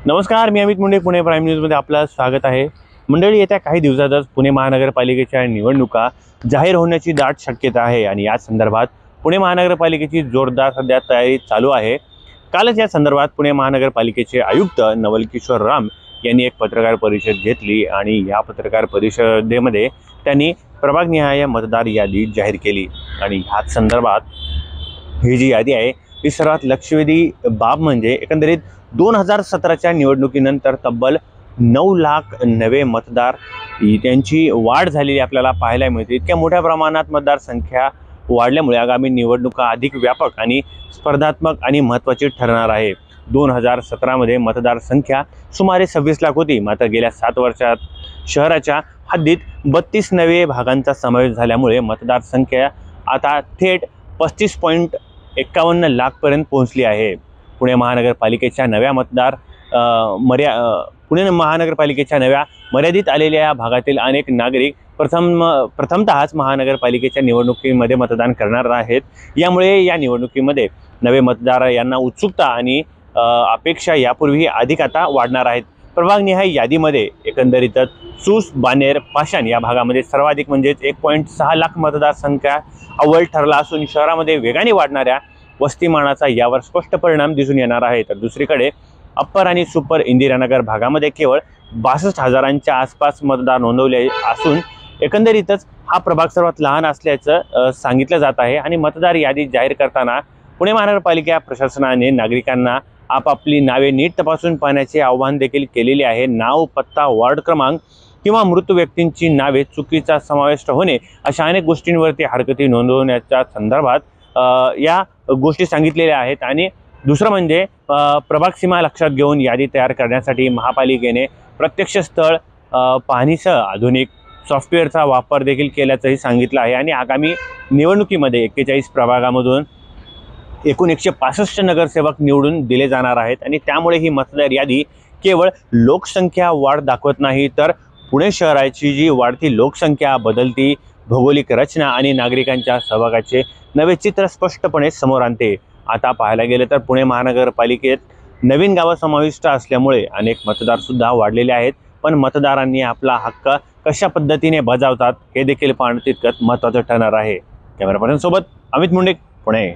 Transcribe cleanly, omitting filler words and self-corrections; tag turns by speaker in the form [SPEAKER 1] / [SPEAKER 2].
[SPEAKER 1] नमस्कार, मी अमित मुंडे, पुणे प्राईम न्यूजमध्ये आपलं स्वागत आहे। मंडळी, येत्या काही दिवसातच पुणे महानगरपालिकेच्या निवडणुका जाहीर होण्याची दाट शक्यता आहे आणि या संदर्भात पुणे महानगरपालिकेची जोरदार सध्या तयारी चालू आहे। कालच या संदर्भात पुणे महानगरपालिकेचे आयुक्त नवल किशोर राम यांनी एक पत्रकार परिषद घेतली आणि या पत्रकार परिषदेमध्ये त्यांनी प्रभागनिहाय मतदार यादी जाहीर केली आणि याच संदर्भात ही जी यादी आहे ही सर्वात लक्षवेधी बाब म्हणजे एकंदरीत 2017च्या निवडणुकीनंतर तब्बल 9 लाख नवे मतदार त्यांची वाढ झालेली आपल्याला पाहायला मिळते। इतक्या मोठ्या प्रमाणात मतदारसंख्या वाढल्यामुळे आगामी निवडणुका अधिक व्यापक आणि स्पर्धात्मक आणि महत्त्वाची ठरणार आहे। 2017 मध्ये मतदारसंख्या सुमारे 26 लाख होती, मात्र गेल्या 7 वर्षात शहराच्या हद्दीत 32 नवे भागांचा समावेश झाल्यामुळे मतदारसंख्या आता थेट 35.51 लाख पर्यंत पोहोचली आहे। पुणे महानगरपालिकेच्या नव्या मर्यादित आलेल्या भागातील अनेक नागरिक प्रथमतःच महानगरपालिकेच्या निवडणुकीमध्ये मतदान करणार आहेत। यामुळे या निवडणुकीमध्ये नवे मतदार यांना उत्सुकता आणि अपेक्षा यापूर्वी अधिक आता वाढणार आहेत। प्रभागनिहाय यादीमध्ये एकंदरीतच सूस, बानेर, पाषाण या भागामध्ये सर्वाधिक म्हणजेच 1.6 लाख मतदारसंख्या अव्वल ठरला असून शहरामध्ये वेगाने वाढणाऱ्या वस्तीमानाचा यावर स्पष्ट परिणाम दिसून येणार आहे। तर दुसरीकडे अप्पर आणि सुपर इंदिरानगर भागामध्ये केवळ 62,000च्या आसपास मतदार नोंदवले असून एकंदरीतच हा प्रभाग सर्वात लहान असल्याचं सांगितलं जात आहे। आणि मतदार यादी जाहीर करताना पुणे महानगरपालिका प्रशासनाने नागरिकांना आपापली नावे नीट तपासून पाहण्याचे आवाहन देखील केलेले आहे। नाव, पत्ता, वार्ड क्रमांक किंवा मृत व्यक्तींची नावे चुकीचा समाविष्ट होणे अशा अनेक गोष्टींवरती हरकती नोंदवण्याच्या संदर्भात या गोष्टी सांगितलेल्या आहेत। आणि दुसरं म्हणजे प्रभाग सीमा लक्षात घेऊन यादी तयार करण्यासाठी महापालिकेने प्रत्यक्ष स्थळ पाहणीसह आधुनिक सॉफ्टवेअरचा वापर देखील केल्याचंही सांगितलं आहे। आणि आगामी निवडणुकीमध्ये 41 प्रभागामधून एकूण 165 नगरसेवक निवडून दिले जाणार आहेत आणि त्यामुळे ही मतदार यादी केवळ लोकसंख्या वाढ दाखवत नाही, तर पुणे शहराची जी वाढती लोकसंख्या, बदलती भौगोलिक रचना आणि नागरिकांच्या सहभागाचे नवे चित्र स्पष्टपणे समोर आणते। आता पाहायला गेले तर पुणे महानगरपालिकेत नवीन गावं समाविष्ट असल्यामुळे अनेक मतदार सुद्धा वाढलेले आहेत, पण मतदारांनी आपला हक्क कशा पद्धतीने बजावतात हे देखील पाहणं तितकंच महत्त्वाचं ठरणार आहे। कॅमेरा पर्सन सोबत अमित मुंडे, पुणे।